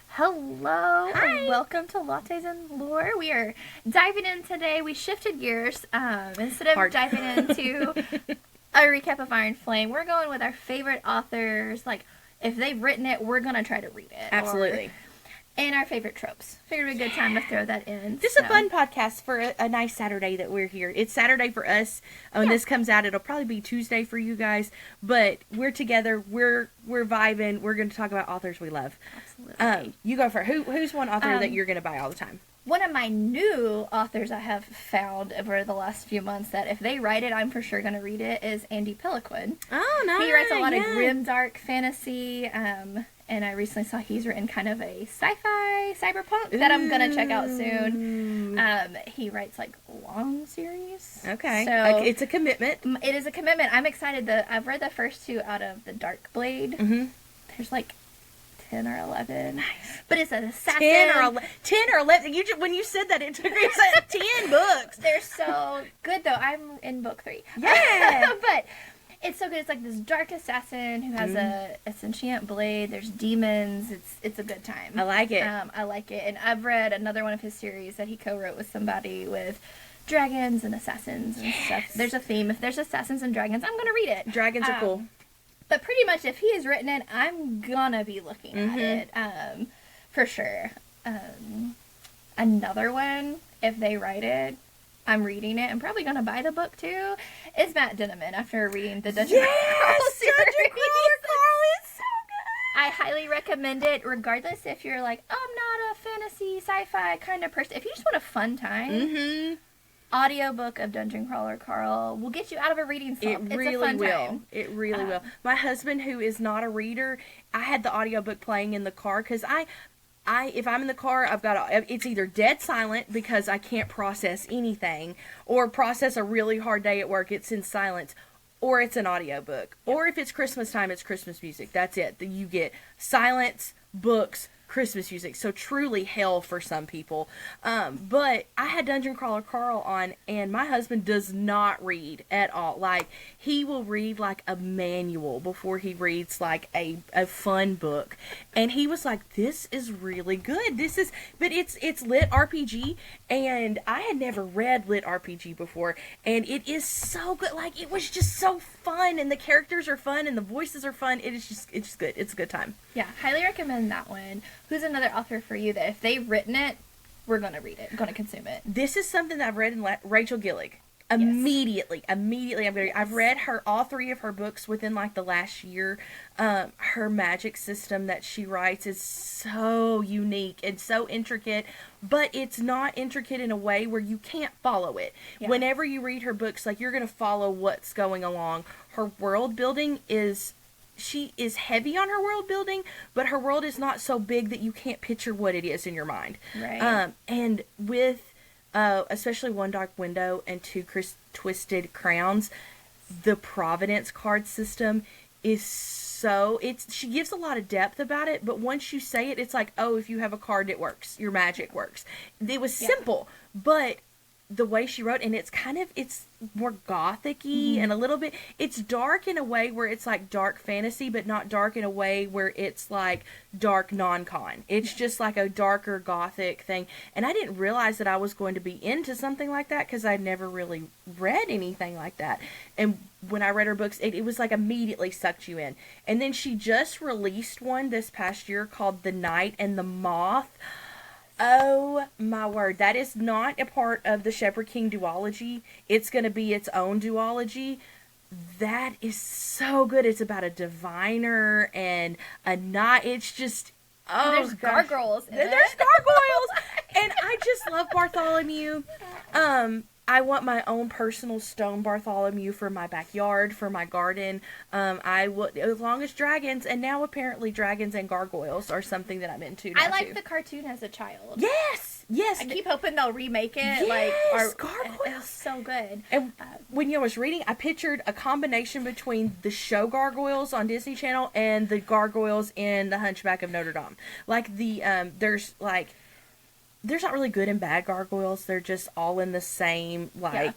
Hello, Hi. and welcome to Lattes and Lore. We are diving in today. We shifted gears. Instead of diving into a recap of Iron Flame, we're going with our favorite authors. Like, if they've written it, we're going to try to read it. Absolutely. And our favorite tropes. Figured it would be a good time to throw that in. Just a fun podcast for a nice Saturday that we're here. It's Saturday for us. When this comes out, it'll probably be Tuesday for you guys. But we're together. We're vibing. We're going to talk about authors we love. Absolutely. You go first. Who's one author that you're going to buy all the time? One of my new authors I have found over the last few months that if they write it, I'm for sure going to read it, is Andy Peliquin. Oh, nice. He writes a lot of grim, dark fantasy, and I recently saw he's written kind of a sci-fi cyberpunk that I'm going to check out soon. He writes, like, long series. Okay. So it's a commitment. it is a commitment. I'm excited. I've read the first two out of the Dark Blade. Mm-hmm. There's, like, 10 or 11. Nice. But it's an assassin. 10 or 11. When you said that, it took me 10 books. They're so good, though. I'm in book 3. Yeah. But it's so good. It's like this dark assassin who has a sentient blade. There's demons. It's a good time. I like it. I like it. And I've read another one of his series that he co-wrote with somebody with dragons and assassins and stuff. There's a theme. If there's assassins and dragons, I'm going to read it. Dragons are cool. But pretty much, if he has written it, I'm gonna be looking at it, for sure. Another one, if they write it, I'm reading it. I'm probably gonna buy the book too. Is Matt Dinniman after reading the Dungeon Crawl series. Dungeon Crawl is so good. I highly recommend it, regardless if you're like, oh, I'm not a fantasy, sci-fi kind of person. If you just want a fun time. Audiobook of Dungeon Crawler Carl will get you out of a reading slump. It really will. Time. It really will. My husband, who is not a reader, I had the audiobook playing in the car because if I'm in the car, it's either dead silent because I can't process anything, or process a really hard day at work. It's in silence, or it's an audiobook, or if it's Christmas time, it's Christmas music. That's it. You get silence, books, Christmas music. So truly hell for some people. But I had Dungeon Crawler Carl on, and my husband does not read at all. Like, he will read like a manual before he reads like a fun book. And he was like, this is really good. But it's lit RPG, and I had never read lit RPG before, and it is so good. Like, it was just so fun, and the characters are fun, and the voices are fun. It's just good. It's a good time. Yeah, highly recommend that one. Who's another author for you that if they've written it, we're going to read it, going to consume it? This is something that I've read in Rachel Gillig. Immediately, I've read all 3 of her books within like the last year. Her magic system that she writes is so unique and so intricate, but it's not intricate in a way where you can't follow it. Yeah. Whenever you read her books, like, you're going to follow what's going along. Her world building she is heavy on her world building, but her world is not so big that you can't picture what it is in your mind. Right. And with especially One Dark Window and Two Twisted Crowns, the Providence card system is she gives a lot of depth about it, but once you say it, it's like, oh, if you have a card, it works. Your magic works. It was simple, but the way she wrote, and it's more gothic-y and a little bit, it's dark in a way where it's like dark fantasy, but not dark in a way where it's like dark non-con. It's just like a darker gothic thing. And I didn't realize that I was going to be into something like that because I'd never really read anything like that. And when I read her books, it was like immediately sucked you in. And then she just released one this past year called The Night and the Moth. Oh my word, that is not a part of the Shepherd King duology. It's going to be its own duology. That is so good. It's about a diviner and a knight. It's just, there's gargoyles. There's gargoyles. And I just love Bartholomew. I want my own personal stone Bartholomew for my backyard, for my garden. As long as dragons, and now apparently dragons and gargoyles are something that I'm into now, I liked the cartoon as a child. Yes. I keep hoping they'll remake it. Yes, gargoyles. It's so good. And when I was reading, I pictured a combination between the show Gargoyles on Disney Channel and the gargoyles in The Hunchback of Notre Dame. Like, there's not really good and bad gargoyles. They're just all in the same, I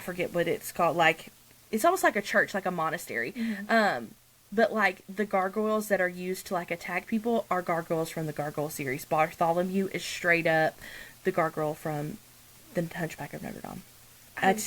forget what it's called. Like, it's almost like a church, like a monastery. but like the gargoyles that are used to like attack people are gargoyles from the Gargoyle series. Bartholomew is straight up the gargoyle from the Hunchback of Notre Dame.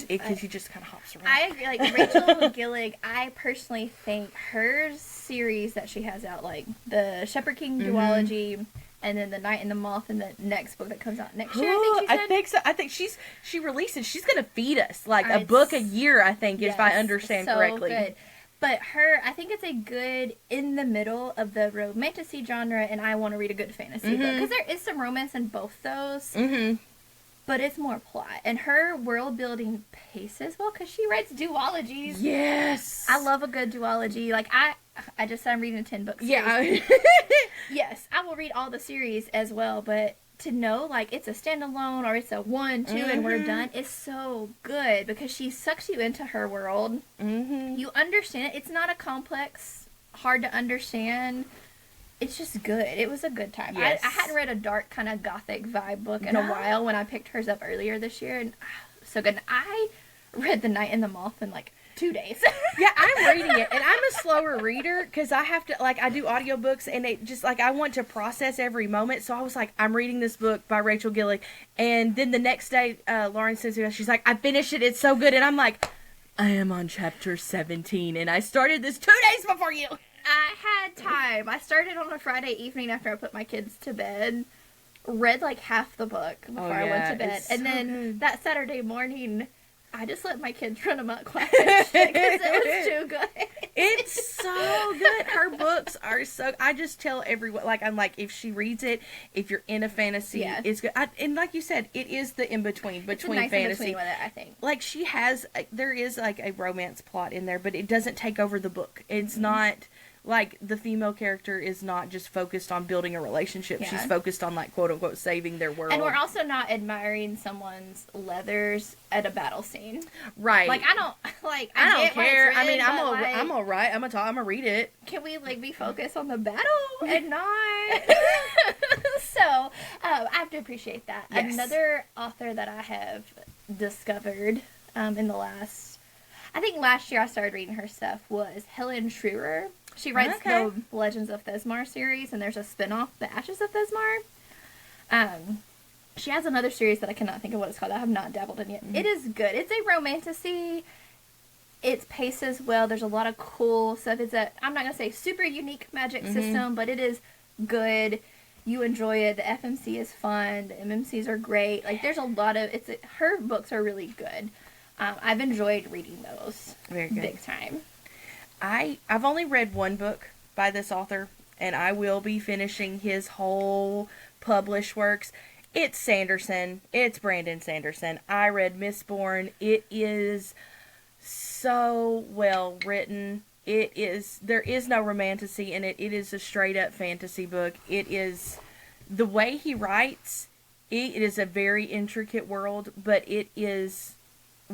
Because he just kind of hops around. I agree. Like Rachel Gillig, I personally think her series that she has out, like the Shepherd King duology, and then the Night and the Moth, and the next book that comes out next year. I think so. I think she releases. She's gonna feed us like a book a year. I think, if I understand correctly. Good. But her, I think it's a good in the middle of the romantasy genre, and I want to read a good fantasy book because there is some romance in both those. But it's more plot. And her world building paces well because she writes duologies. Yes. I love a good duology. Like, I just said I'm reading a 10-book series. Yeah. Yes, I will read all the series as well, but to know, like, it's a standalone or it's a 1, 2, and we're done is so good because she sucks you into her world. You understand it. It's not a complex, hard to understand. It's just good. It was a good time. Yes. I hadn't read a dark kind of gothic vibe book in a while when I picked hers up earlier this year. And so good. And I read The Night and the Moth in like 2 days. Yeah, I'm reading it. And I'm a slower reader because I have to, like, I do audiobooks and it just, like, I want to process every moment. So I was like, I'm reading this book by Rachel Gillig. And then the next day, Lauren sends me, she's like, I finished it. It's so good. And I'm like, I am on chapter 17. And I started this 2 days before you. I had time. I started on a Friday evening after I put my kids to bed. Read like half the book before I went to bed. And then that Saturday morning, I just let my kids run amok while I finished it because it was too good. It's so good. Her books are so... I just tell everyone, like, I'm like, if she reads it, if you're in a fantasy, it's good. And like you said, it is the in-between between nice fantasy. In-between with it, I think. Like, she has... There is, like, a romance plot in there, but it doesn't take over the book. It's not... Like, the female character is not just focused on building a relationship. Yeah. She's focused on, like, quote-unquote, saving their world. And we're also not admiring someone's leathers at a battle scene. Right. Like, I don't care. I mean, I'm all right. I'm gonna read it. Can we, like, be focused on the battle and not... So, I have to appreciate that. Yes. Another author that I have discovered in the last... I think last year I started reading her stuff was Helen Schreier. She writes the Legends of Thesmar series, and there's a spinoff, The Ashes of Thesmar. She has another series that I cannot think of what it's called. I have not dabbled in yet. It is good. It's a romantasy. It's paces well. There's a lot of cool stuff. I'm not going to say super unique magic system, but it is good. You enjoy it. The FMC is fun. The MMCs are great. Like, there's a lot of... Her books are really good. I've enjoyed reading those. Very good. Big time. I've only read one book by this author, and I will be finishing his whole published works. It's Sanderson. It's Brandon Sanderson. I read Mistborn. It is so well written. There is no romantasy in it. It is a straight up fantasy book. It is, the way he writes, it is a very intricate world, but it is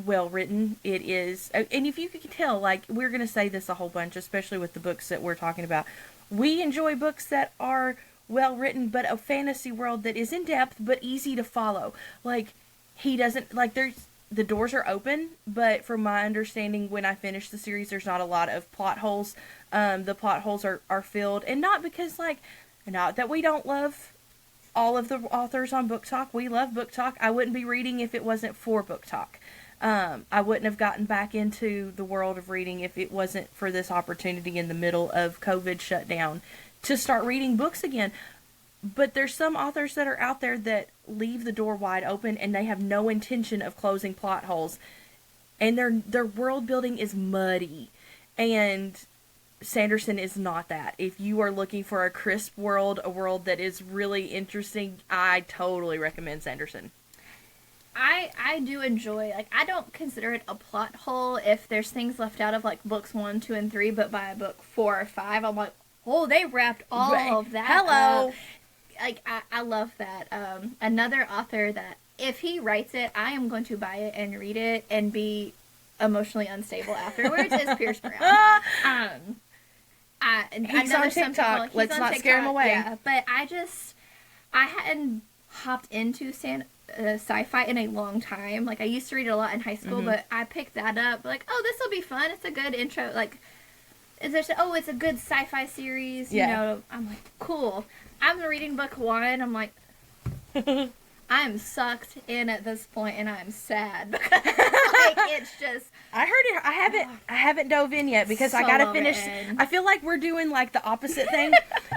well written. It is, and if you can tell, like, we're going to say this a whole bunch, especially with the books that we're talking about. We enjoy books that are well written, but a fantasy world that is in depth but easy to follow. Like, he doesn't, like, the doors are open, but from my understanding, when I finish the series, there's not a lot of plot holes. The plot holes are filled, and not because, like, not that we don't love all of the authors on Book Talk. We love Book Talk. I wouldn't be reading if it wasn't for Book Talk. I wouldn't have gotten back into the world of reading if it wasn't for this opportunity in the middle of COVID shutdown to start reading books again. But there's some authors that are out there that leave the door wide open and they have no intention of closing plot holes. And their world building is muddy. And Sanderson is not that. If you are looking for a crisp world, a world that is really interesting, I totally recommend Sanderson. I do enjoy, like, I don't consider it a plot hole if there's things left out of, like, books 1, 2, and 3, but by book 4 or 5, I'm like, oh, they wrapped all of that up. Like, I love that. Another author that, if he writes it, I am going to buy it and read it and be emotionally unstable afterwards, is Pierce Brown. He's on TikTok. Let's not scare him away. Yeah, but I hadn't hopped into sci-fi in a long time. Like, I used to read it a lot in high school, but I picked that up. Like, oh, this will be fun. It's a good intro. Like, is there, oh, it's a good sci-fi series, you know. I'm like, cool. I'm reading book 1. I'm like, I'm sucked in at this point, and I'm sad because like it's just. I heard it. I haven't dove in yet because I gotta finish. I feel like we're doing like the opposite thing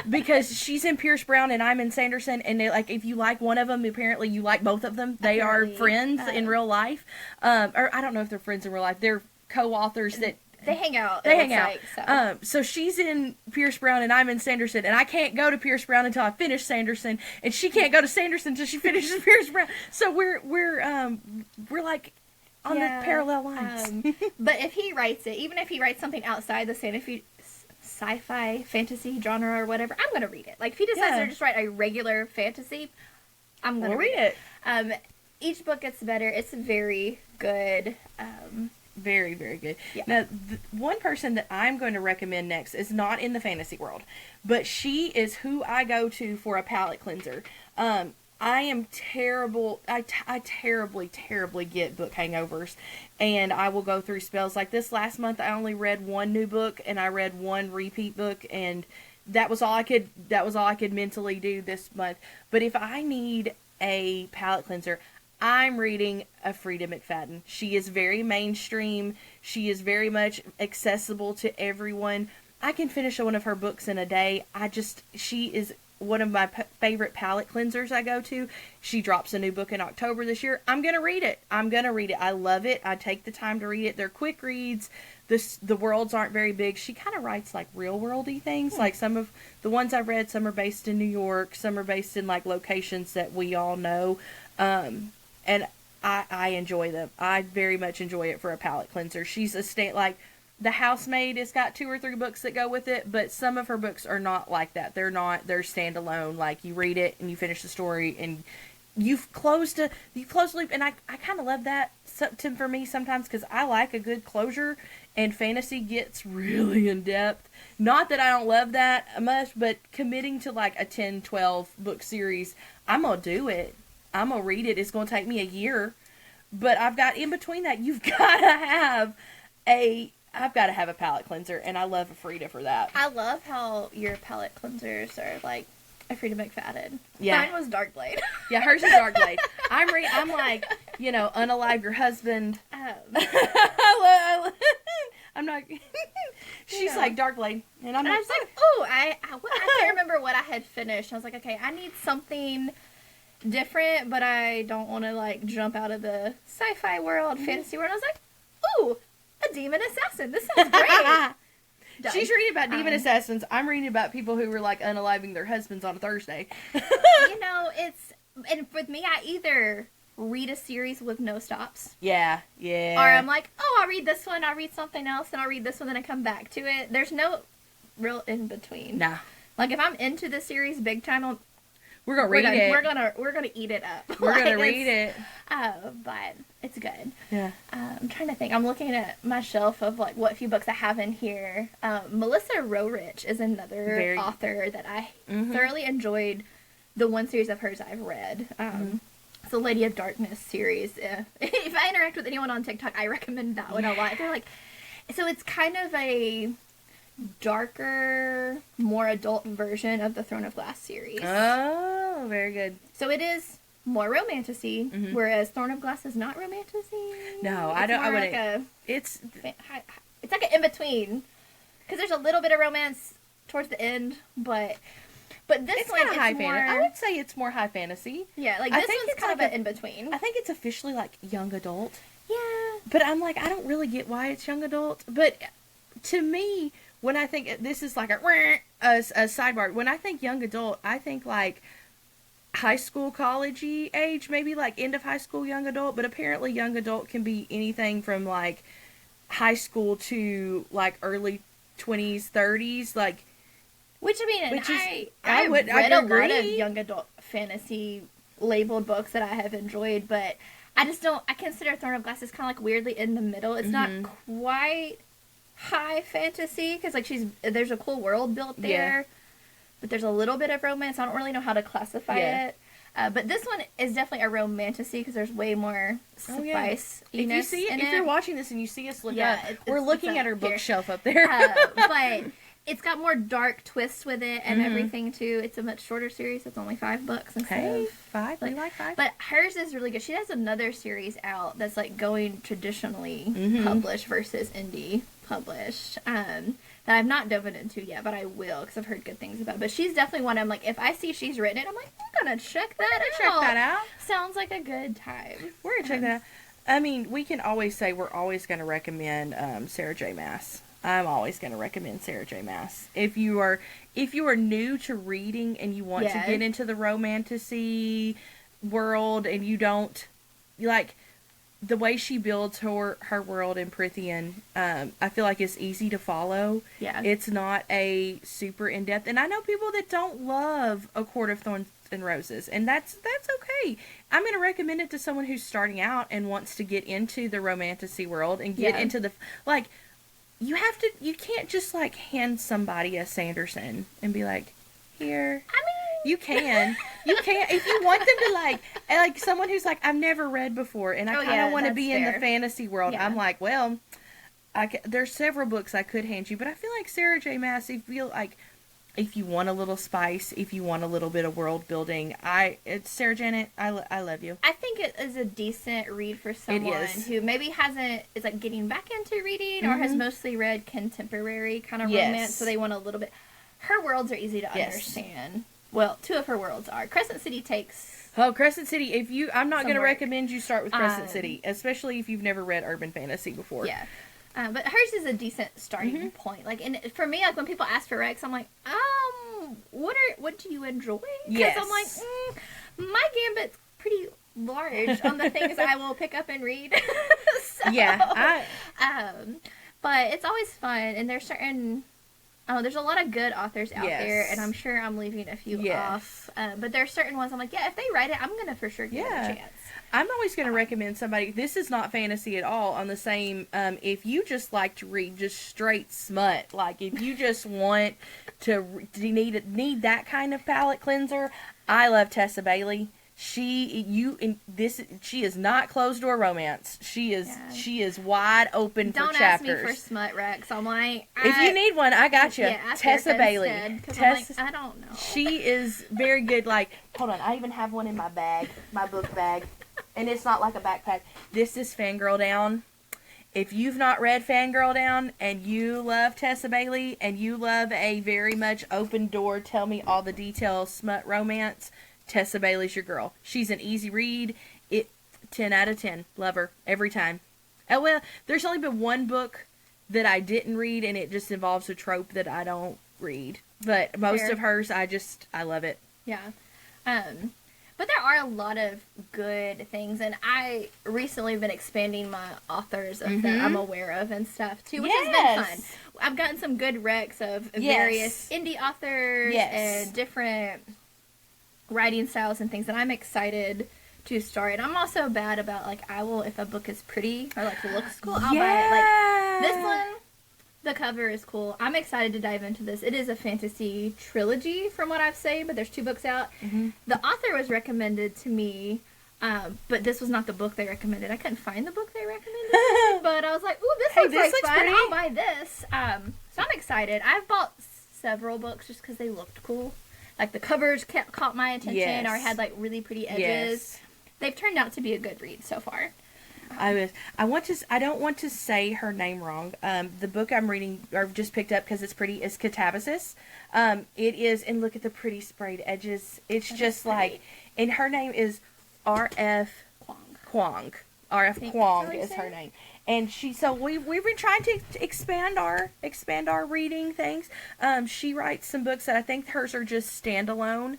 because she's in Pierce Brown and I'm in Sanderson, and they, like if you like one of them, apparently you like both of them. They are friends in real life, or I don't know if they're friends in real life. They're co-authors that. They hang out. So she's in Pierce Brown and I'm in Sanderson, and I can't go to Pierce Brown until I finish Sanderson, and she can't go to Sanderson until she finishes Pierce Brown. So we're like on the parallel lines. But if he writes it, even if he writes something outside the sci-fi fantasy genre or whatever, I'm gonna read it. Like if he decides to just write a regular fantasy, I'm gonna read it. Each book gets better. It's very good. Very, very good. Yeah. Now, one person that I'm going to recommend next is not in the fantasy world, but she is who I go to for a palate cleanser. I am terrible. I terribly, terribly get book hangovers, and I will go through spells like this. Last month, I only read 1 new book, and I read 1 repeat book, and that was all I could mentally do this month. But if I need a palate cleanser, I'm reading a Frida McFadden. She is very mainstream. She is very much accessible to everyone. I can finish one of her books in a day. She is one of my favorite palate cleansers I go to. She drops a new book in October this year. I'm going to read it. I love it. I take the time to read it. They're quick reads. The worlds aren't very big. She kind of writes like real worldy things. Like some of the ones I've read, some are based in New York. Some are based in like locations that we all know. And I enjoy them. I very much enjoy it for a palate cleanser. She's like The Housemaid has got 2 or 3 books that go with it, but some of her books are not like that. They're standalone. Like you read it and you finish the story and you've closed the loop. And I kind of love that for me sometimes because I like a good closure, and fantasy gets really in depth. Not that I don't love that much, but committing to like a 10, 12 book series, I'm going to do it. I'm going to read it. It's going to take me a year. But I've got, in between that, I've got to have a palate cleanser, and I love a Frida for that. I love how your palate cleansers are like a Frida McFadden. Yeah. Mine was Darkblade. Yeah, hers is Darkblade. I'm like, unalive your husband. I'm not. She's like Darkblade, and I was like, oh, I can't remember what I had finished. I was like, okay, I need something different, but I don't want to like jump out of the sci-fi world, fantasy world. I was like, ooh, a demon assassin. This sounds great. She's reading about demon assassins. I'm reading about people who were like unaliving their husbands on a Thursday. And with me, I either read a series with no stops. Yeah. Or I'm like, oh, I'll read this one, I'll read something else, and I'll read this one, then I come back to it. There's no real in between. Nah. Like if I'm into the series big time, we're gonna read it. We're gonna eat it up. We're gonna read it. But it's good. Yeah. I'm trying to think. I'm looking at my shelf of like what few books I have in here. Melissa Rorich is another author that I thoroughly enjoyed. The one series of hers I've read. It's the Lady of Darkness series. If I interact with anyone on TikTok, I recommend that one a lot. They're like, so it's kind of a darker, more adult version of the Throne of Glass series. Oh, very good. So it is more romantasy, whereas Throne of Glass is not romantasy. No, I wouldn't. Like it's like an in between, because there's a little bit of romance towards the end, but this one is high more. I would say it's more high fantasy. Yeah, like this one's kind of an in between. I think it's officially like young adult. Yeah, but I'm like, I don't really get why it's young adult. But to me, when I think this is like a sidebar, when I think young adult, I think like high school, college-y age, maybe like end of high school, young adult. But apparently, young adult can be anything from like high school to like early 20s, 30s, like. I read a lot of young adult fantasy labeled books that I have enjoyed, but I consider Throne of Glass is kind of like weirdly in the middle. It's not quite high fantasy, because like there's a cool world built there, but there's a little bit of romance. I don't really know how to classify it. But this one is definitely a romantasy because there's way more spice. If you're watching this and you see us look up, we're looking at her bookshelf up there. But it's got more dark twists with it and everything too. It's a much shorter series. It's only 5 books instead of 5. We like 5. But hers is really good. She has another series out that's like going traditionally published versus indie published. That I've not dove into yet, but I will because I've heard good things about it. But she's definitely one I'm like, if I see she's written it, I'm like, I'm gonna check that out. Sounds like a good time. We're gonna check that out. I mean, we can always say we're always gonna recommend Sarah J. Maas. I'm always gonna recommend Sarah J. Maas. If you are new to reading and you want to get into the romantasy world and you don't like the way she builds her world in Prithian, I feel like it's easy to follow. Yeah. It's not a super in-depth. And I know people that don't love A Court of Thorns and Roses, and that's okay. I'm going to recommend it to someone who's starting out and wants to get into the romantasy world and get into the, like, you can't just, like, hand somebody a Sanderson and be like, here. I mean, you can. If you want them to, like someone who's like, I've never read before, and I kind of want to be in the fantasy world. Yeah. I'm like, well, there's several books I could hand you, but I feel like Sarah J. Maas, if you want a little spice, if you want a little bit of world building, it's Sarah Janet, I love you. I think it is a decent read for someone who maybe is like getting back into reading or has mostly read contemporary kind of romance, so they want a little bit. Her worlds are easy to understand. Well, 2 of her worlds are. Crescent City takes... Oh, Crescent City. I'm not going to recommend you start with Crescent City, especially if you've never read urban fantasy before. Yeah. But hers is a decent starting point. Like, and for me, like, when people ask for recs, I'm like, what do you enjoy? Because I'm like, my gambit's pretty large on the things I will pick up and read. So, but it's always fun, and there's there's a lot of good authors out there, and I'm sure I'm leaving a few off. But there's certain ones I'm like, if they write it, I'm going to for sure give it a chance. I'm always going to recommend somebody, this is not fantasy at all, on the same, if you just like to read just straight smut, like if you just want to need that kind of palate cleanser, I love Tessa Bailey. She is not closed door romance. She is wide open for chapters. Don't ask me for smut recs. I'm like, if you need one, I got you. Yeah, Tessa Bailey. Tessa, I don't know. She is very good. Like, hold on, I even have one in my bag, my book bag, and it's not like a backpack. This is Fangirl Down. If you've not read Fangirl Down and you love Tessa Bailey and you love a very much open door, tell me all the details smut romance, Tessa Bailey's your girl. She's an easy read. 10 out of 10. Love her. Every time. Oh, well, there's only been one book that I didn't read, and it just involves a trope that I don't read. But most of hers, I love it. Yeah. But there are a lot of good things, and I recently have been expanding my authors that I'm aware of and stuff, too, which has been fun. I've gotten some good recs of various indie authors and different writing styles and things that I'm excited to start. And I'm also bad about, like, if a book is pretty or, like, looks cool, I'll buy it. Like, this one, the cover is cool. I'm excited to dive into this. It is a fantasy trilogy from what I've seen, but there's 2 books out. The author was recommended to me, but this was not the book they recommended. I couldn't find the book they recommended, but I was like, ooh, this looks fun. Pretty. I'll buy this. So I'm excited. I've bought several books just because they looked cool. Like, the covers caught my attention or had, like, really pretty edges. They've turned out to be a good read so far. I don't want to say her name wrong. The book I'm reading, or just picked up because it's pretty, is Catabasis. It is, and look at the pretty sprayed edges. It's just like, and her name is R.F. Kwong. R.F. Kwong is her name. And we've been trying to expand our reading things. She writes some books that I think hers are just standalone.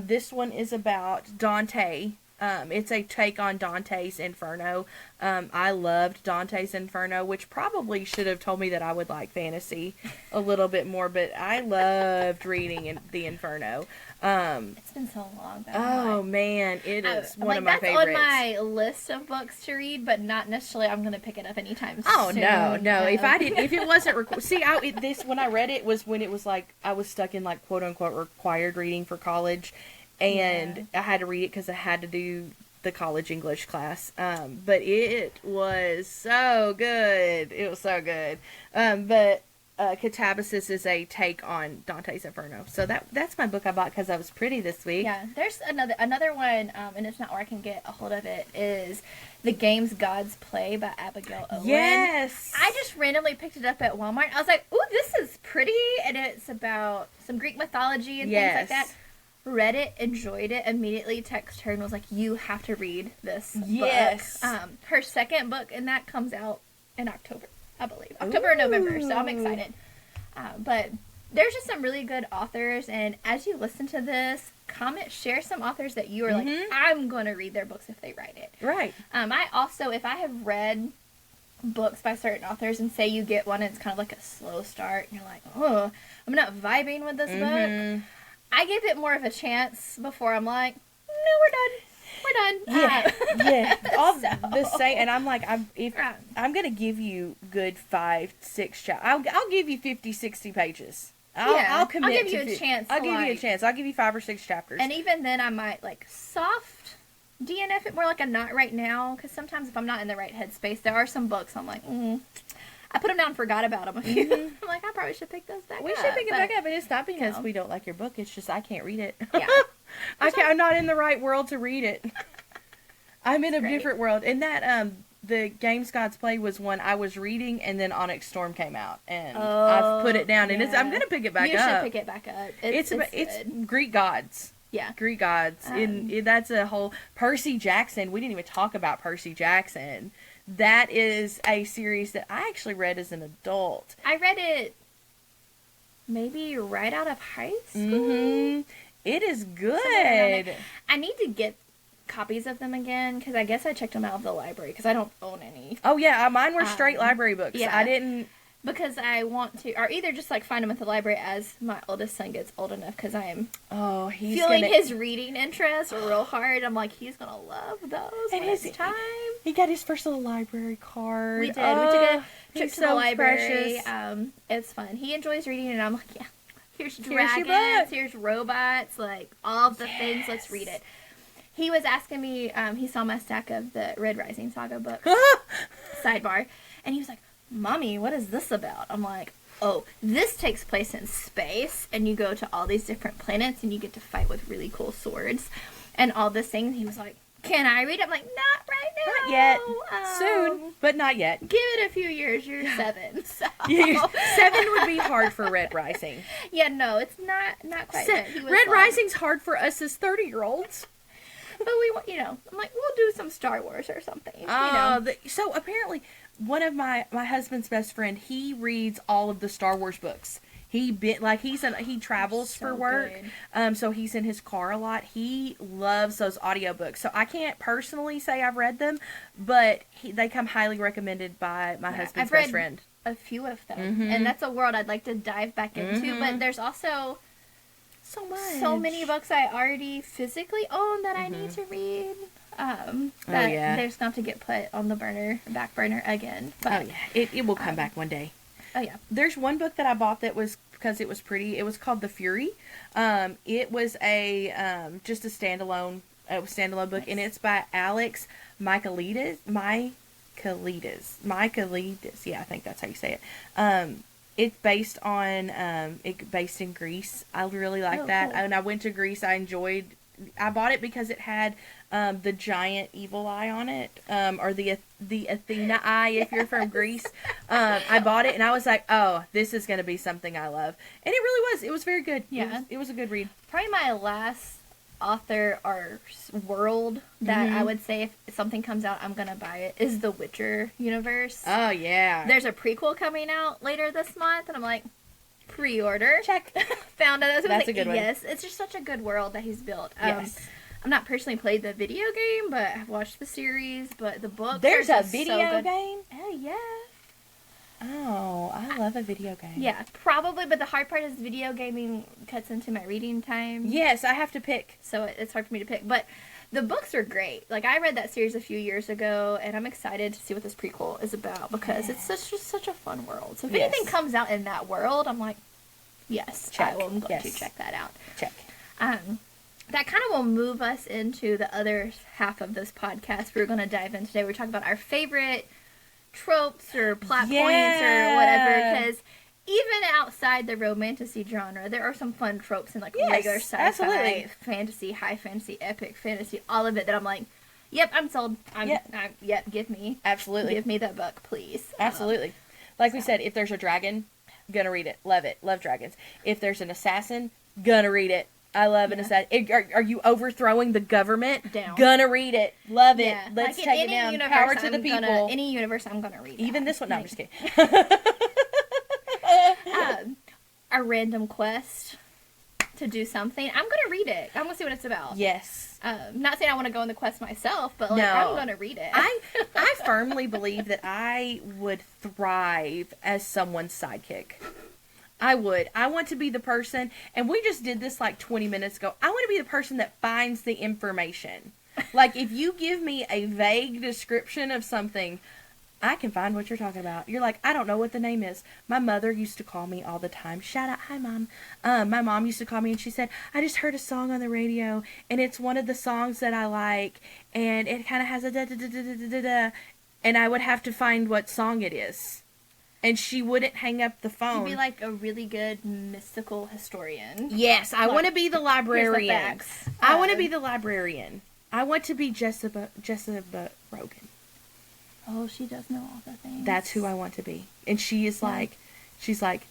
This one is about Dante. It's a take on Dante's Inferno. I loved Dante's Inferno, which probably should have told me that I would like fantasy a little bit more, but I loved reading the Inferno. It's been so long. Oh man, it is one of my favorites. That's on my list of books to read, but not necessarily I'm going to pick it up anytime soon. Oh no! If it wasn't when I read it was when it was like I was stuck in like quote unquote required reading for college, and I had to read it because I had to do the college English class. But it was so good. It was so good. But Catabasis is a take on Dante's Inferno. So that's my book I bought because I was pretty this week. Yeah, there's another one, and it's not where I can get a hold of it, is The Games Gods Play by Abigail Owen. Yes! I just randomly picked it up at Walmart. I was like, ooh, this is pretty, and it's about some Greek mythology and things like that. Read it, enjoyed it, immediately texted her and was like, you have to read this book. Her second book, and that comes out in October, I believe. October or November, so I'm excited. But there's just some really good authors, and as you listen to this, share some authors that you are like, I'm going to read their books if they write it. Right. I also, if I have read books by certain authors and say you get one and it's kind of like a slow start, and you're like, oh, I'm not vibing with this book, I give it more of a chance before I'm like, no, we're done. Yeah. All the same, and I'm like, I'm gonna give you good 5-6 chapters. I'll give you 50-60 pages. I'll commit. I'll give you a chance. I'll give you a chance. I'll give you 5 or 6 chapters. And even then, I might like soft DNF it more, like a not right now, because sometimes if I'm not in the right headspace, there are some books I'm like, I put them down and forgot about them. I'm like, I probably should pick those back up. We should pick it back up, but it's not because we don't like your book. It's just I can't read it. Yeah. I'm not in the right world to read it. I'm in a different world. And that, the Games Gods Play was one I was reading, and then Onyx Storm came out, and I've put it down, and I'm going to pick it back up. You should pick it back up. It's Greek gods. Yeah. Greek gods. That's a whole... Percy Jackson. We didn't even talk about Percy Jackson. That is a series that I actually read as an adult. I read it maybe right out of high school. It is good. I need to get copies of them again, because I guess I checked them out of the library, because I don't own any. Oh, yeah. Mine were straight library books. Yeah. I didn't... Because I want to, or either just like find them at the library as my oldest son gets old enough, because I am feeling his reading interest real hard. I'm like, he's gonna love those when it's time. He got his first little library card. We did. We took a trip to the library. It's fun. He enjoys reading, and I'm like, yeah, here's dragons, here's robots, like all of the things. Let's read it. He was asking me. He saw my stack of the Red Rising Saga books. Sidebar, and he was like, Mommy, what is this about? I'm like, oh, this takes place in space, and you go to all these different planets, and you get to fight with really cool swords, and all this thing. He was like, can I read it? I'm like, not right now. Not yet. Soon, but not yet. Give it a few years. You're 7. So. 7 would be hard for Red Rising. Yeah, no, it's not quite. Red Rising's hard for us as 30-year-olds. But we, I'm like, we'll do some Star Wars or something. So apparently... One of my husband's best friend, he reads all of the Star Wars books. He travels for work, so he's in his car a lot. He loves those audiobooks. So I can't personally say I've read them, but they come highly recommended by my husband's best friend. A few of them, and that's a world I'd like to dive back into. But there's also so many books I already physically own that I need to read. There's going to get put on the back burner again. But, it will come back one day. Oh yeah. There's one book that I bought that was because it was pretty. It was called The Fury. It was a just a standalone book, nice. And it's by Alex Michaelides. Yeah, I think that's how you say it. It's based in Greece. I really like that. Cool. And I went to Greece. I bought it because it had the giant evil eye on it, or the Athena eye if you're from Greece. I bought it and I was like, oh, this is going to be something I love. And it really was. It was very good. Yeah. It was a good read. Probably my last author or world that I would say if something comes out, I'm going to buy it, is the Witcher universe. Oh, yeah. There's a prequel coming out later this month, and I'm like, pre-order. Check. Found out. That's a good one. Yes, it's just such a good world that he's built. Yes. I'm not personally played the video game, but I've watched the series, but the book. There's a video game? Oh, yeah. Oh, I love a video game. Yeah, probably, but the hard part is video gaming cuts into my reading time. Yes, I have to pick. So it's hard for me to pick, but the books are great. Like, I read that series a few years ago, and I'm excited to see what this prequel is about, because it's just such a fun world. So if anything comes out in that world, I'm like, yes, check. I'm going to check that out. Check. that kind of will move us into the other half of this podcast we're going to dive in today. We're talking about our favorite tropes or plot points or whatever, because even outside the romantasy genre, there are some fun tropes in like regular sci-fi, fantasy, high fantasy, epic fantasy, all of it that I'm like, yep, I'm sold. Yep, give me. Absolutely. Give me that book, please. Absolutely. Like we said, if there's a dragon, gonna read it. Love it. Love dragons. If there's an assassin, gonna read it. I love an assassin. Are you overthrowing the government? Down. Gonna read it. Love it. Yeah. Let's like take it down. Universe, Power to the people. Any universe, I'm gonna read. Even this one. No, I'm just kidding. A random quest to do something. I'm gonna read it. I'm gonna see what it's about. Yes. Not saying I want to go on the quest myself, but like, I'm gonna read it. I firmly believe that I would thrive as someone's sidekick. I would. I want to be the person, and we just did this like 20 minutes ago. I want to be the person that finds the information. Like, if you give me a vague description of something, I can find what you're talking about. You're like, I don't know what the name is. My mother used to call me all the time. Shout out, hi, Mom. My mom used to call me, and she said, I just heard a song on the radio, and it's one of the songs that I like, and it kind of has a da-da-da-da-da-da-da, and I would have to find what song it is. And she wouldn't hang up the phone. You'd be like a really good mystical historian. Yes, I want to be the librarian. Here's the facts. I want to be the librarian. I want to be Jessica Rogan. Oh, she does know all the things. That's who I want to be. And she is like, she's like,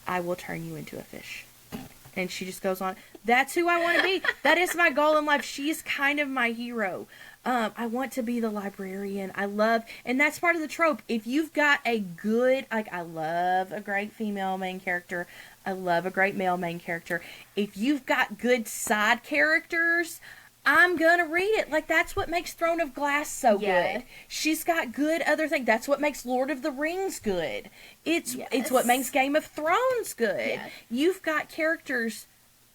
I will turn you into a fish. And she just goes on. That's who I want to be. That is my goal in life. She is kind of my hero. I want to be the librarian. And that's part of the trope. If you've got a good, like, I love a great female main character. I love a great male main character. If you've got good side characters, I'm gonna read it. Like, that's what makes Throne of Glass so good. She's got good other things. That's what makes Lord of the Rings good. It's what makes Game of Thrones good. Yes. You've got characters,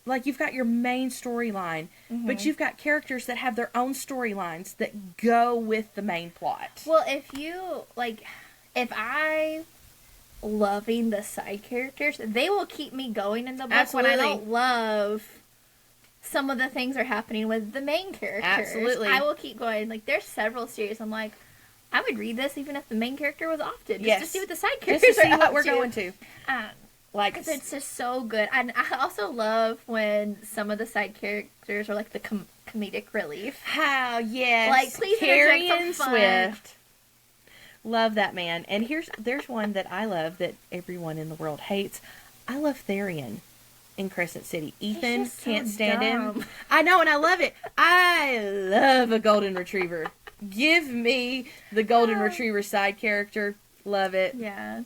like, you've got your main storyline, but you've got characters that have their own storylines that go with the main plot. Well, if I loving the side characters, they will keep me going in the book. Absolutely. When I don't love some of the things are happening with the main characters. Absolutely. I will keep going. Like, there's several series I'm like, I would read this even if the main character was often. Just to see what the side characters just to see are what up we're to. going to. Like, because it's just so good. And I also love when some of the side characters are like the comedic relief. How, yes. Like, please Carrie and Swift. Love that man. And there's one that I love that everyone in the world hates. I love Therian in Crescent City. Ethan can't stand him. I know, and I love it. I love a golden retriever. Give me the golden retriever side character. Love it. Yeah.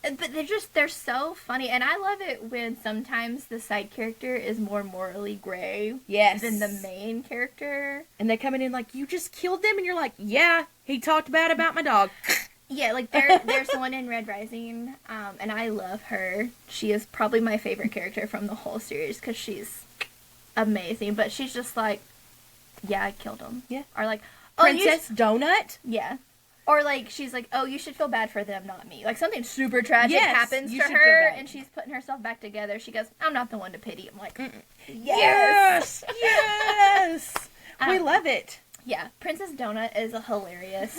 But they're so funny, and I love it when sometimes the side character is more morally gray than the main character. And they come in like, you just killed them, and you're like, yeah, he talked bad about my dog. Yeah, like there's one in Red Rising, and I love her. She is probably my favorite character from the whole series because she's amazing. But she's just like, yeah, I killed him. Yeah. Or like, oh, Princess Donut? Yeah. Or like, she's like, oh, you should feel bad for them, not me. Like, something super tragic happens to her, and she's putting herself back together. She goes, I'm not the one to pity. I'm like, yes! Yes! We love it. Yeah, Princess Donut is a hilarious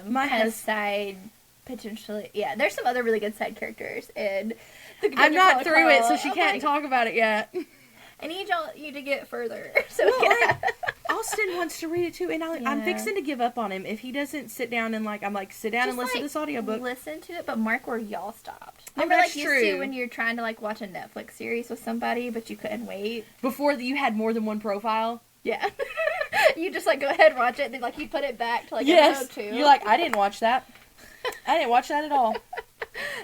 My side, potentially. Yeah, there's some other really good side characters in the I'm not through it, so she can't talk about it yet. I need you to get further. So Austin wants to read it too, and I'm fixing to give up on him if he doesn't sit down and sit down and listen to this audiobook. Listen to it, but mark where y'all stopped. Oh, Remember, that's used true. to when you're trying to watch a Netflix series with somebody, but you couldn't wait Before you had more than one profile. Yeah, you just go ahead and watch it, and then you put it back to episode 2. You're like, I didn't watch that. I didn't watch that at all.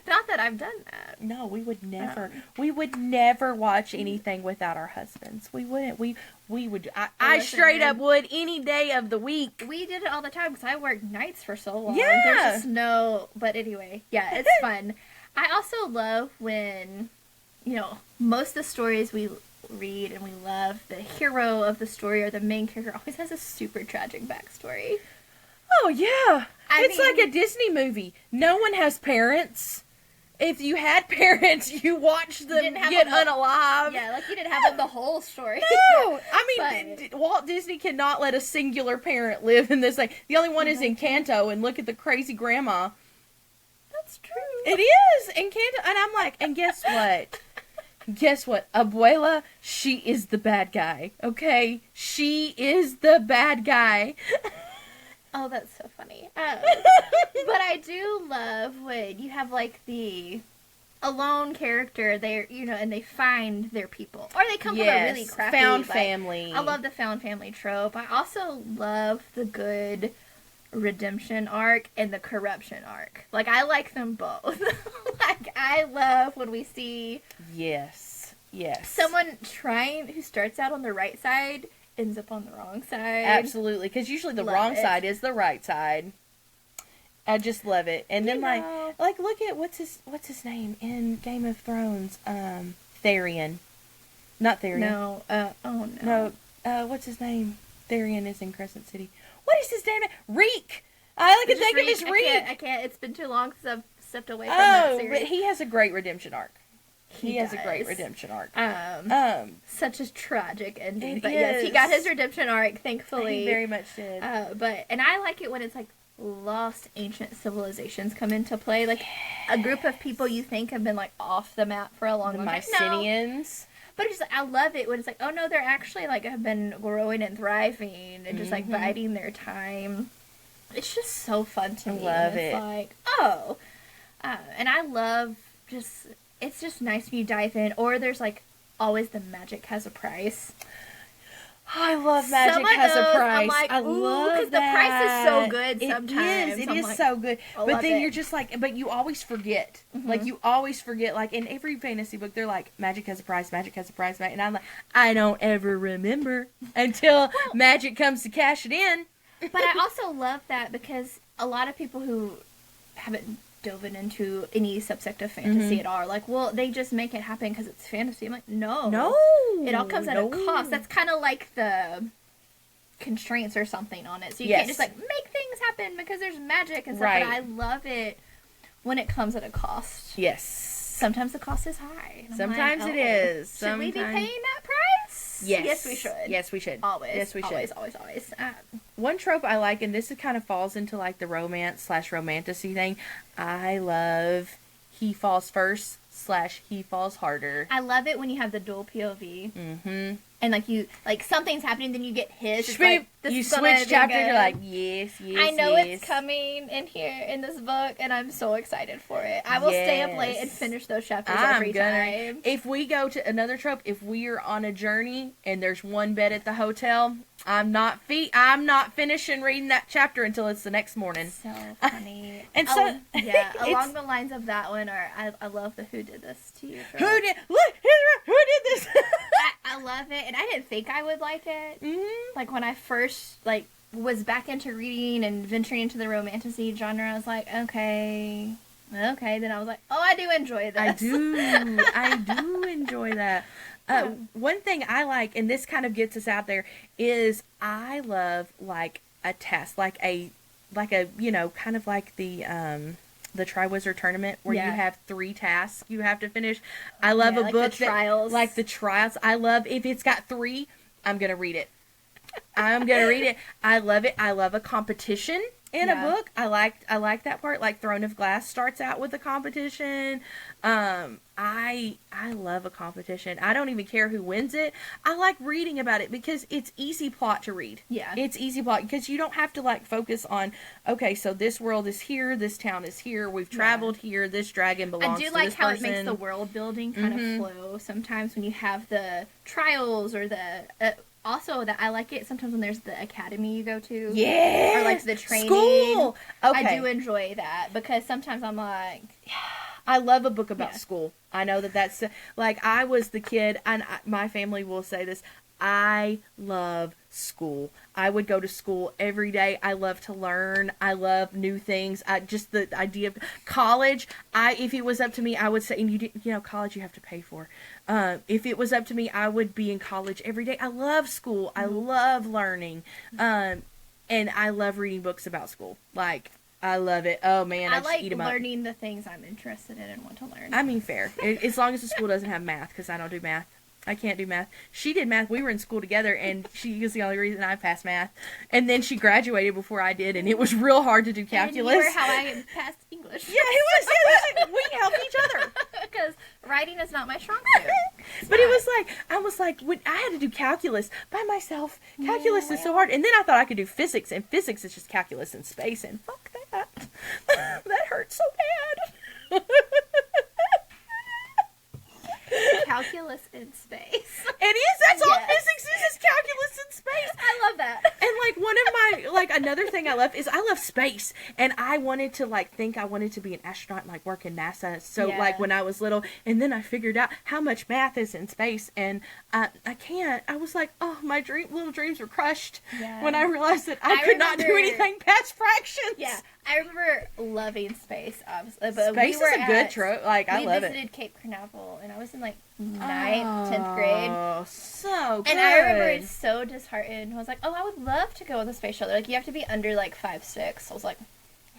Not that I've done that. No, we would never. We would never watch anything without our husbands. We wouldn't. We would. I straight up would any day of the week. We did it all the time because I worked nights for so long. Yeah. There's just no. But anyway, yeah, it's fun. I also love when, most of the stories we read and we love, the hero of the story or the main character always has a super tragic backstory. Oh yeah. I mean, like a Disney movie. No one has parents. if you had parents, you watched them get unalive. Yeah, like you didn't have them the whole story. No, I mean, Walt Disney cannot let a singular parent live in this thing. The only one is Encanto, and look at the crazy grandma. That's true. It is Encanto, and I'm like, and guess what? Guess what? Abuela, she is the bad guy. Okay, she is the bad guy. Oh, that's so funny. But I do love when you have like the alone character there, you know, and they find their people, or they come from a really crappy found family. I love the found family trope. I also love the good redemption arc and the corruption arc. Like, I like them both. Like, I love when we see someone who starts out on the right side ends up on the wrong side. Absolutely, because usually the wrong side is the right side. I just love it. And then like look at what's his name in Game of Thrones? Therion. Not Therion. No. Oh no. No. What's his name? Therion is in Crescent City. What is his name? Reek. I can think of his Reek. I can't. It's been too long since I've stepped away from that series. But he has a great redemption arc. He has a great redemption arc. Such a tragic ending. But yes, he got his redemption arc, thankfully. He very much did. And I like it when it's like lost ancient civilizations come into play. Like a group of people you think have been like off the map for a long time. Mycenians. No. But it's just, I love it when it's like, oh no, they're actually like have been growing and thriving and just like biding their time. It's just so fun to me. I love it. It's like, oh. And I love just, it's just nice when you dive in. Or there's like always the magic has a price. I love Magic Has a Price. I'm like, I love because the price is so good sometimes. It is so good. But then you're just like, but you always forget. Like, you always forget. Like, in every fantasy book, they're like, Magic has a price, Magic has a price. And I'm like, I don't ever remember until Magic comes to cash it in. But I also love that because a lot of people who haven't dove into any subsect of fantasy at all are like, well, they just make it happen because it's fantasy. I'm like, no. It all comes at a cost. That's kind of like the constraints or something on it. So you can't just like make things happen because there's magic and stuff. But I love it when it comes at a cost. Yes. Sometimes the cost is high. Sometimes it is. Should we be paying that price? Yes. Yes, we should. Yes, we should. Always. Yes, we should. Always. One trope I like, and this kind of falls into like the romance/romantasy thing. I love he falls first / he falls harder. I love it when you have the dual POV. Mm-hmm. And like something's happening, then you get his. It's like, you switch chapters. You're like, yes. I know it's coming in here in this book, and I'm so excited for it. I will stay up late and finish those chapters every time. If we go to another trope, if we are on a journey and there's one bed at the hotel, I'm not finishing reading that chapter until it's the next morning. So funny. And so along the lines of that one, I love the Who Did This to You trope. Who did this? I love it, and I didn't think I would like it. Mm-hmm. Like when I first was back into reading and venturing into the romantasy genre, I was like, okay. Then I was like, oh, I do enjoy this. I do enjoy that. One thing I like, and this kind of gets us out there, is I love like a test, like a kind of like the Triwizard Tournament where you have 3 tasks you have to finish. I love a book the trials. Like the trials. I love if it's got 3, I'm gonna read it. I love it. I love a competition in a book. I like that part. Like Throne of Glass starts out with a competition. I love a competition. I don't even care who wins it. I like reading about it because it's easy plot to read. Yeah. It's easy plot because you don't have to like focus on, okay, so this world is here, this town is here, we've traveled here, this dragon belongs to this person. I do like how it makes the world building kind of flow sometimes when you have the trials or the... Also, that I like it sometimes when there's the academy you go to. Yeah. Or like the training. School. Okay. I do enjoy that because sometimes I'm like... I love a book about school. I know that's... Like, I was the kid, and my family will say this, I love school. I would go to school every day. I love to learn. I love new things. Just the idea of college. If it was up to me, I would say, and college you have to pay for. If it was up to me, I would be in college every day. I love school. I love learning. And I love reading books about school. Like, I love it. Oh man, I I just like eat them up. learning the things I'm interested in and want to learn. I mean, fair. As long as the school doesn't have math, because I don't do math. I can't do math. She did math. We were in school together, and she was the only reason I passed math. And then she graduated before I did, and it was real hard to do calculus. And you were how I passed English. Yeah, it was. Yeah, we helped each other. Because writing is not my strong suit. But it was like, I was like, when I had to do calculus by myself. Calculus is so hard. And then I thought I could do physics, and physics is just calculus in space, and fuck that. That hurts so bad. Calculus in space. It is. That's all Yes. physics is calculus in space. I love that. And like one of my another thing I love is I love space, and I wanted to think I wanted to be an astronaut and like work in NASA. So Yeah. like when I was little, and then I figured out how much math is in space, and I can't. I was like, oh, my little dreams were crushed Yeah. when I realized that I I could not do remember- anything past fractions. Yeah, I remember loving space. Obviously, but Space we were is a good at- trope. Like I love We it. visited Cape Canaveral, and I was in like 9th, 10th grade. Oh, so good. And I remember it's so disheartened. I was like, oh, I would love to go with a space shuttle. Like, you have to be under, like, 5'6". I was like,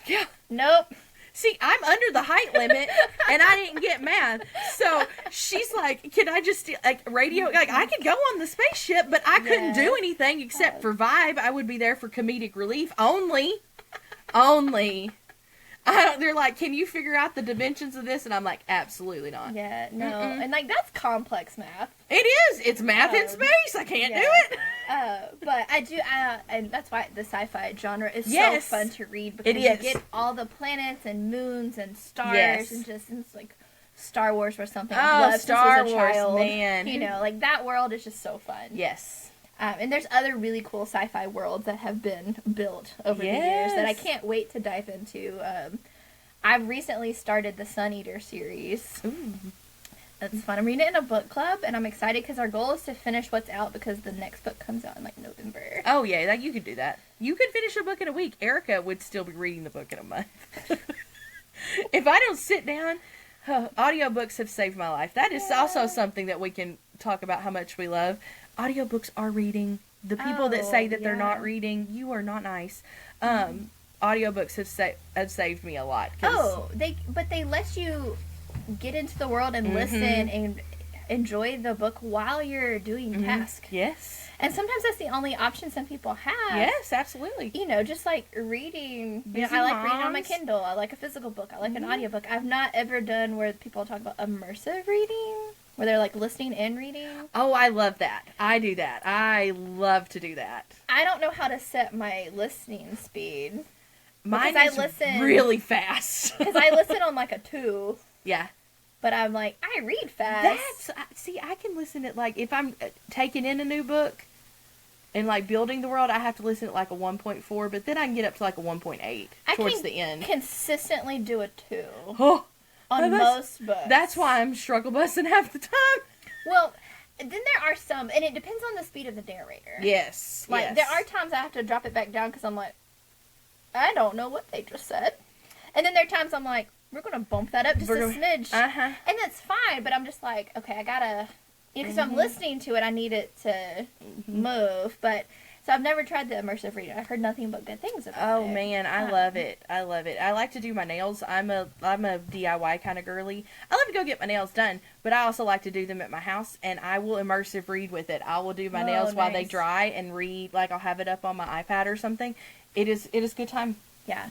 Yeah. nope. See, I'm under the height limit, and I didn't get math. So she's like, "Can I just radio? Like, I could go on the spaceship, but I couldn't do anything except for vibe. I would be there for comedic relief only. They're like, can you figure out the dimensions of this? And I'm like, absolutely not. Yeah, no. Mm-mm. And, like, that's complex math. It is. It's math in space. I can't do it. But I do, and that's why the sci-fi genre is Yes. so fun to read, because It you is. get all the planets and moons and stars, Yes. and just, it's like Star Wars or something. Oh, I've loved Star since I was a Wars, child. man. You know, like, that world is just so fun. Yes. And there's other really cool sci-fi worlds that have been built over the years that I Yes. can't wait to dive into. I've recently started the Sun Eater series. Ooh. It's fun. I'm reading it in a book club, and I'm excited because our goal is to finish what's out, because the next book comes out in, like, November. Oh, yeah. Like, you could do that. You could finish a book in a week. Erica would still be reading the book in a month. If I don't sit down, audiobooks have saved my life. That is also something that we can talk about how much we love. Audiobooks are reading. The people that say that they're not reading, you are not nice. Audiobooks have saved me a lot. But they let you get into the world and listen and enjoy the book while you're doing tasks. Yes. And sometimes that's the only option some people have. Yes, absolutely. You know, just like reading. Busy I like reading on my moms. Kindle. I like a physical book. I like an audiobook. I've not ever done where people talk about immersive reading, where they're like listening and reading. Oh, I love that. I do that. I love to do that. I don't know how to set my listening speed. Mine Because is I listen- really fast. Because I listen on like a 2. Yeah. But I'm like, I read fast. I can listen at, like, if I'm taking in a new book and, like, building the world, I have to listen at, like, a 1.4, but then I can get up to, like, a 1.8 towards the end. Consistently do a 2 Oh, on most books. that's why I'm struggle busting half the time. Well, then there are some, and it depends on the speed of the narrator. Yes. Like, yes. there are times I have to drop it back down because I'm like, I don't know what they just said. And then there are times I'm like, we're going to bump that up just a smidge. Uh-huh. And that's fine, but I'm just like, okay, I gotta, because I'm listening to it, I need it to move. But, so I've never tried the immersive reading. I've heard nothing but good things about it. Oh man, I love it. I love it. I like to do my nails. I'm a DIY kind of girly. I love to go get my nails done, but I also like to do them at my house, and I will immersive read with it. I will do my nails while they nice. dry and read. Like, I'll have it up on my iPad or something. It is good time. Yeah.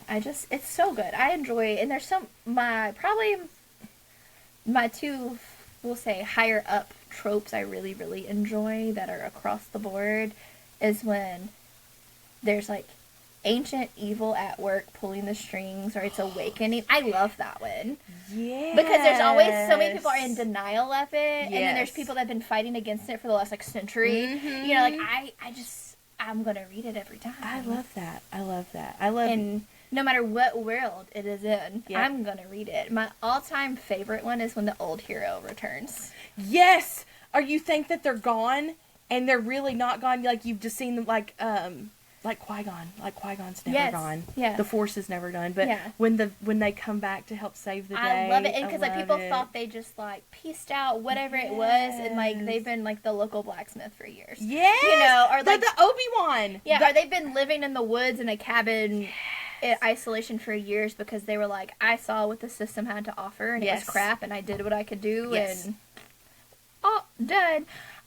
It's so good. I enjoy, and there's probably my 2, we'll say, higher up tropes I really, really enjoy that are across the board is when there's, like, ancient evil at work pulling the strings, or it's awakening. I love that one. Yeah. Because there's always so many people are in denial of it, and then there's Yes. people that have been fighting against it for the last, like, century. Mhm. You know, like, I'm gonna read it every time. I love that. I love that. I love And no matter what world it is in, Yep. I'm gonna read it. My all-time favorite one is when the old hero returns. Yes! Or you think that they're gone, and they're really not gone. Like, you've just seen them, like Qui-Gon. Like, Qui-Gon's never gone. Yeah. The Force is never done. But Yeah. when they come back to help save the day, I love it, and because, like, love people it. thought they just, like, pieced out whatever it was, and, like, Yes. they've been, like, the local blacksmith for years. Yes! You know, or, like, the Obi-Wan! yeah, or they've been living in the woods in a cabin in isolation for years because they were like, I saw what the system had to offer and it was crap and I did what I could do and done.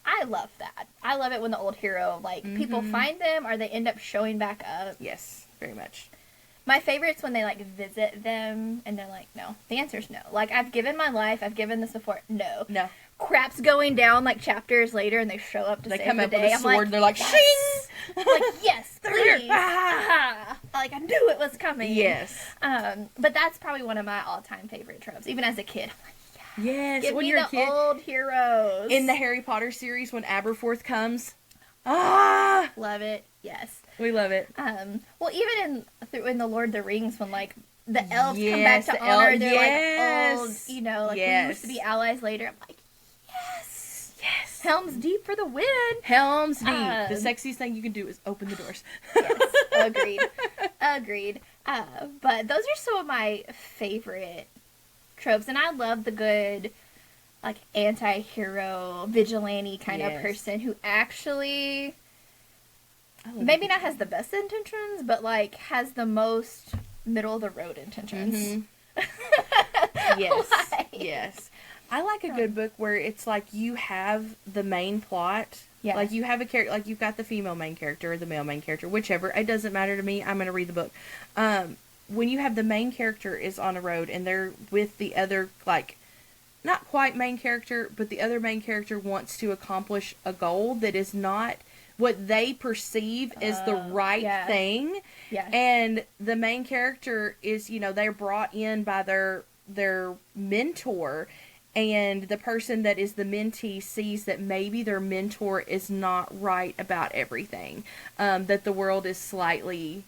I love that. I love it when the old hero, like, people find them or they end up showing back up. Yes, very much. My favorite's when they, like, visit them and they're like, no. The answer's no. Like, I've given my life. I've given this before. No. No. Crap's going down, like, chapters later and they show up to save the day. They come up with a sword and they're like, yes. shing! Like, yes, please. Like, I knew it was coming. Yes. But that's probably one of my all-time favorite tropes. Even as a kid, I'm like, yes, give when me you're the a kid, old heroes. in the Harry Potter series, when Aberforth comes, love it. Yes, we love it. Well, even in the Lord of the Rings, when like the elves come back to honor their like old, you know, like we used to be allies later. I'm like, yes, Helm's Deep for the win. Helm's Deep. The sexiest thing you can do is open the doors. Yes, agreed. But those are some of my favorite tropes, and I love the good, like, anti-hero, vigilante kind of person who actually maybe not has the best intentions, but, like, has the most middle-of-the-road intentions. Yes. I like a good book where it's, like, you have the main plot. Yeah. Like, you have a character, like, you've got the female main character or the male main character, whichever. It doesn't matter to me. I'm going to read the book. When you have the main character is on a road and they're with the other, like, not quite main character, but the other main character wants to accomplish a goal that is not what they perceive as the right thing. Yeah. And the main character is, you know, they're brought in by their mentor, and the person that is the mentee sees that maybe their mentor is not right about everything. That the world is slightly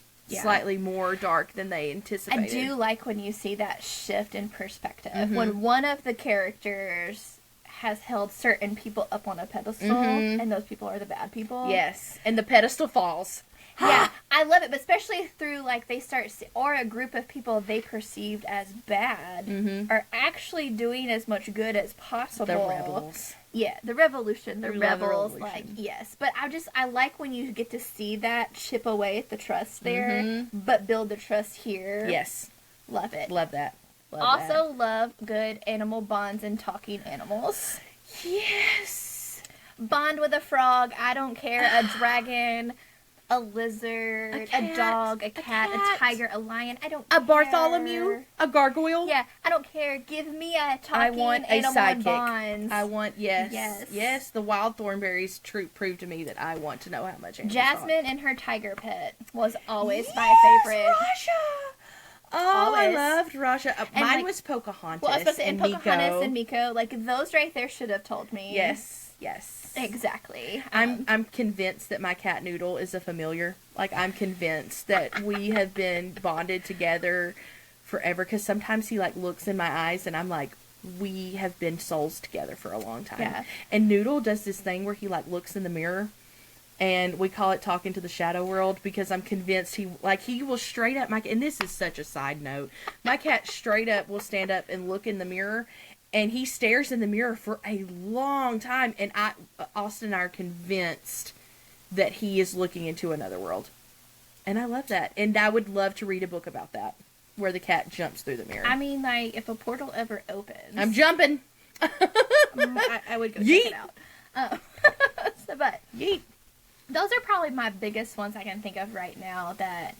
more dark than they anticipated. I do like when you see that shift in perspective. When one of the characters has held certain people up on a pedestal, and those people are the bad people. Yes, and the pedestal falls. Yeah, I love it, but especially through, like, they start, or a group of people they perceived as bad are actually doing as much good as possible. The rebels. Yeah, the revolution, the rebels, like, yes. But I like when you get to see that chip away at the trust there, but build the trust here. Yes. Love it. Love that. Love good animal bonds and talking animals. Yes. Bond with a frog, I don't care, a dragon, a lizard, a dog, a cat, a tiger, a lion. I don't care. A Bartholomew, a gargoyle. Yeah, I don't care. Give me a talking animal and bonds. I want, yes. The wild thornberries prove to me that I want to know how much animals Jasmine and her tiger pet was always my favorite. Rasha! Oh, always. I loved Rasha. Mine was Pocahontas. Well, I was supposed to say, Pocahontas and Miko. Like, those right there should have told me. Yes. Exactly. I'm convinced that my cat Noodle is a familiar. Like, I'm convinced that we have been bonded together forever. Because sometimes he, like, looks in my eyes and I'm like, we have been souls together for a long time. Yeah. And Noodle does this thing where he, like, looks in the mirror. And we call it talking to the shadow world, because I'm convinced he will straight up, and this is such a side note, my cat straight up will stand up and look in the mirror, and he stares in the mirror for a long time, and Austin and I are convinced that he is looking into another world. And I love that. And I would love to read a book about that, where the cat jumps through the mirror. I mean, like, if a portal ever opens... I'm jumping! I would go check it out. But... Yeet. Those are probably my biggest ones I can think of right now that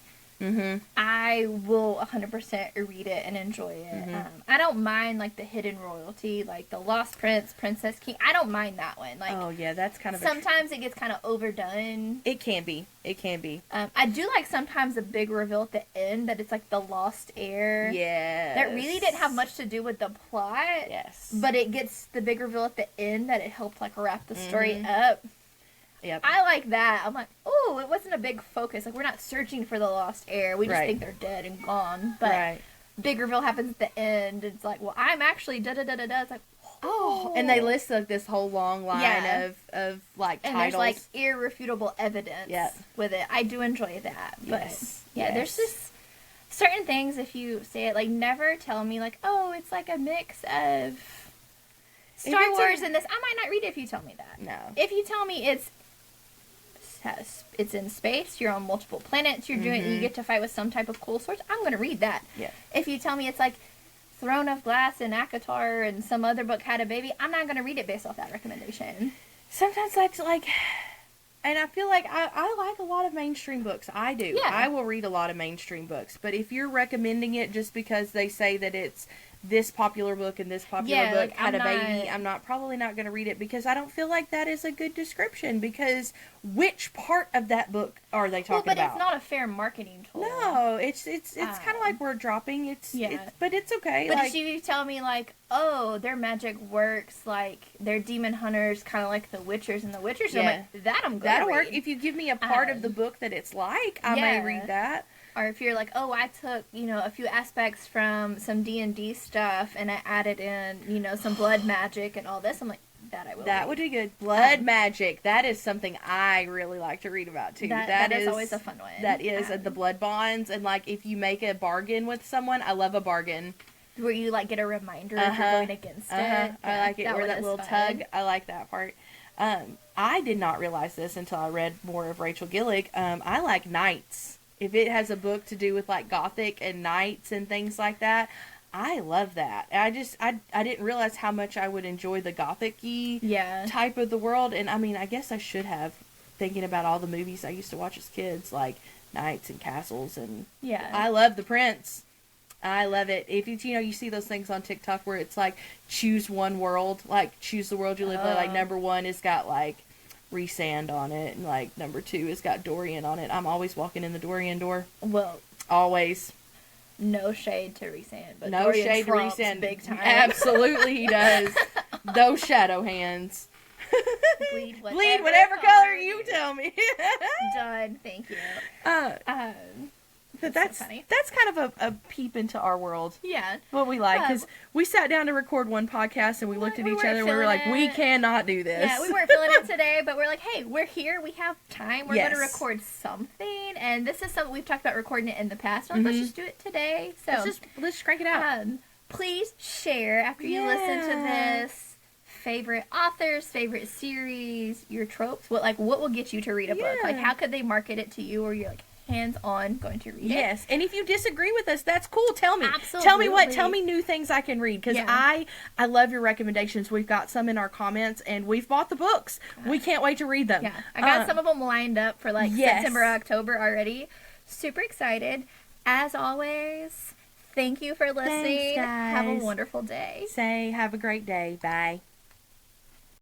I will 100% read it and enjoy it. I don't mind, like, the hidden royalty, like the Lost Prince, Princess King. I don't mind that one. Like, oh, yeah, that's kind of sometimes it gets kind of overdone. It can be. I do like sometimes the big reveal at the end that it's like the lost heir. Yes. That really didn't have much to do with the plot. Yes. But it gets the big reveal at the end that it helped, like, wrap the story up. Yep. I like that. I'm like, oh, it wasn't a big focus. Like, we're not searching for the lost heir. We just think they're dead and gone. But big reveal happens at the end. It's like, well, I'm actually da-da-da-da-da. It's like, oh. And they list, like, this whole long line of like, and titles. there's, like, irrefutable evidence with it. I do enjoy that. But, there's just certain things, if you say it, like, never tell me, like, oh, it's like a mix of Star Wars and this. I might not read it if you tell me that. No. If you tell me it's it's in space, you're on multiple planets, you're doing, you get to fight with some type of cool swords, I'm going to read that. Yeah. If you tell me it's like Throne of Glass and Akatar and some other book had a baby, I'm not going to read it based off that recommendation. Sometimes and I feel like I like a lot of mainstream books. I do. Yeah. I will read a lot of mainstream books. But if you're recommending it just because they say that it's this popular book and this popular book had a baby, I'm probably not going to read it, because I don't feel like that is a good description, because which part of that book are they talking about? But it's not a fair marketing tool. No, it's kind of like word dropping. But it's okay. But if you tell me like, oh, their magic works, like they're demon hunters, kind of like the Witchers and the Witchers, I'm like, that'll work. If you give me a part of the book that it's like, I may read that. Or if you're like, oh, I took, a few aspects from some D&D stuff and I added in, some blood magic and all this, I'm like, that I will That read. would be good. Blood magic. That is something I really like to read about, too. That is always a fun one. That is the blood bonds. And, like, if you make a bargain with someone, I love a bargain. Where you, like, get a reminder if you're going against it. Yeah, I like it. Or that little tug. I like that part. I did not realize this until I read more of Rachel Gillig. I like knights. If it has a book to do with, like, gothic and knights and things like that, I love that. I didn't realize how much I would enjoy the gothic-y type of the world. And, I mean, I guess I should have, thinking about all the movies I used to watch as kids, like Knights and Castles. And I love The Prince. I love it. If you see those things on TikTok where it's, like, choose one world, like, choose the world you live in. Like, number 1 has got, like, Rhysand on it, and like number 2 has got Dorian on it. I'm always walking in the Dorian door. Well, always. No shade to Rhysand, but no Dorian shade to Rhysand, big time. Absolutely, he does. Those shadow hands. Bleed whatever color you tell me. Done. Thank you. That's kind of a peep into our world. Yeah. What we like. Because we sat down to record one podcast and we looked at each other and we were like, we cannot do this. Yeah, we weren't feeling it today, but we're like, hey, we're here. We have time. We're going to record something. And this is something we've talked about recording it in the past. Let's just do it today. So let's crank it out. Please share after you listen to this. Favorite authors, favorite series, your tropes. What will get you to read a book? Like, how could they market it to you where you're like, hands-on going to read it. Yes, and if you disagree with us, that's cool. Tell me. Absolutely. Tell me new things I can read, because I love your recommendations. We've got some in our comments, and we've bought the books. We can't wait to read them. Yeah, I got some of them lined up for like September, October already. Super excited. As always, thank you for listening. Thanks, guys. Have a wonderful day. Have a great day. Bye.